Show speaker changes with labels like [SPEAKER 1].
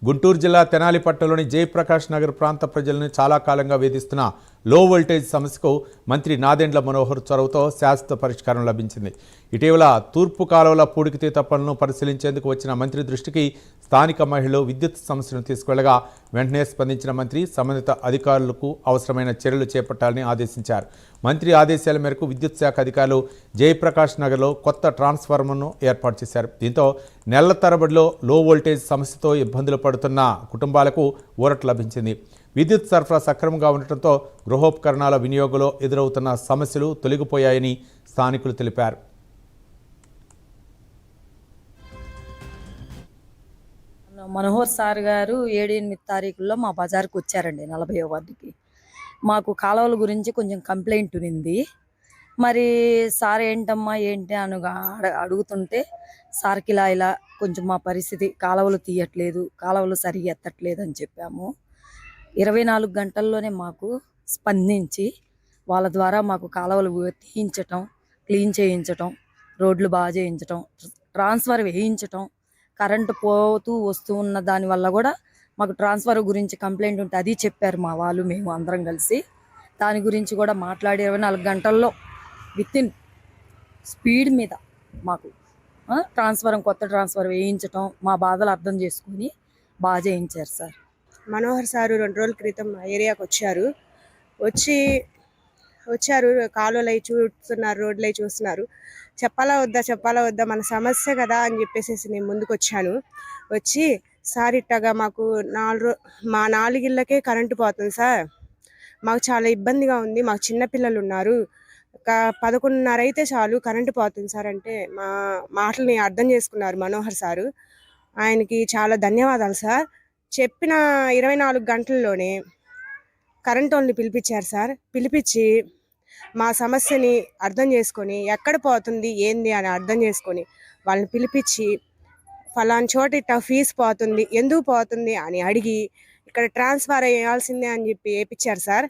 [SPEAKER 1] గుంటూరు జిల్లా తెనాలి పట్టణంలోని జయప్రకాష్ నగర్ ప్రాంత ప్రజలను చాలా కాలంగా వేధిస్తున్న లో వోల్టేజ్ సమస్యకు మంత్రి నాదెండ్ల మనోహర్ చొరవతో శాశ్వత పరిష్కారం లభించింది. ఇటీవల తూర్పు కాలువల పూడికతీత పనులను పరిశీలించేందుకు వచ్చిన మంత్రి దృష్టికి స్థానిక మహిళలు విద్యుత్ సమస్యను తీసుకెళ్లగా వెంటనే స్పందించిన మంత్రి సంబంధిత అధికారులకు అవసరమైన చర్యలు చేపట్టాలని ఆదేశించారు. మంత్రి ఆదేశాల మేరకు విద్యుత్ శాఖ అధికారులు జయప్రకాష్ నగర్లో కొత్త ట్రాన్స్ఫార్మర్ను ఏర్పాటు చేశారు. దీంతో నెలల తరబడిలో లో వోల్టేజ్ సమస్యతో ఇబ్బందులు పడుతున్న కుటుంబాలకు ఊరట లభించింది. విద్యుత్ సరఫరా సక్రమంగా ఉండటంతో గృహోపకరణాల వినియోగంలో ఎదురవుతున్న సమస్యలు తొలగిపోయాయని స్థానికులు తెలిపారు.
[SPEAKER 2] మనోహర్ సార్ గారు 7-8 తారీఖుల్లో మా బజార్కి వచ్చారండి 40వ వార్డుకి. మాకు కాలువల గురించి కొంచెం కంప్లైంట్ ఉంది. మరి సార్ ఏంటమ్మా ఏంటి అని అడుగుతుంటే సార్కి ఇలా కొంచెం మా పరిస్థితి కాలువలు తీయట్లేదు, కాలువలు సరిగా ఎత్తట్లేదు అని చెప్పాము. 24 గంటల్లోనే మాకు స్పందించి వాళ్ళ ద్వారా మాకు కాలువలు తీయించటం, క్లీన్ చేయించటం, రోడ్లు బాగా చేయించటం, ట్రాన్స్ఫర్ వేయించటం, కరెంటు పోతూ వస్తూ ఉన్న దానివల్ల కూడా మాకు ట్రాన్స్ఫర్ గురించి కంప్లైంట్ ఉంటే అది చెప్పారు మా వాళ్ళు. మేము అందరం కలిసి దాని గురించి కూడా మాట్లాడి 24 గంటల్లో వితిన్ స్పీడ్ మీద మాకు కొత్త ట్రాన్స్ఫర్ వేయించటం, మా బాధలు అర్థం చేసుకుని బాగా చేయించారు సార్.
[SPEAKER 3] మనోహర్ సారు 2 రోజుల క్రితం మా ఏరియాకి వచ్చారు కాలువలు అవి చూస్తున్నారు, రోడ్లు అవి చూస్తున్నారు. చెప్పాలా వద్దా మన సమస్య కదా అని చెప్పేసి నేను ముందుకు వచ్చి సార్ ఇట్టగా మాకు మా 4 ఇళ్ళకే కరెంటు పోతుంది సార్, మాకు చాలా ఇబ్బందిగా ఉంది, మాకు చిన్నపిల్లలు ఉన్నారు, 11:30 అయితే చాలు కరెంటు పోతుంది సార్ అంటే మా మాటల్ని అర్థం చేసుకున్నారు మనోహర్ సారు. ఆయనకి చాలా ధన్యవాదాలు సార్. చెప్పిన 24 గంటల్లోనే కరెంట్ వాళ్ళని పిలిపించారు సార్. పిలిపించి మా సమస్యని అర్థం చేసుకొని ఎక్కడ పోతుంది ఏంది అని అర్థం చేసుకొని వాళ్ళని పిలిపించి ఫలానా చోట ఇట్లా ఫీజు పోతుంది, ఎందుకు పోతుంది అని అడిగి ఇక్కడ ట్రాన్స్ఫర్ వేయాల్సిందే అని చెప్పి వేయించారు సార్.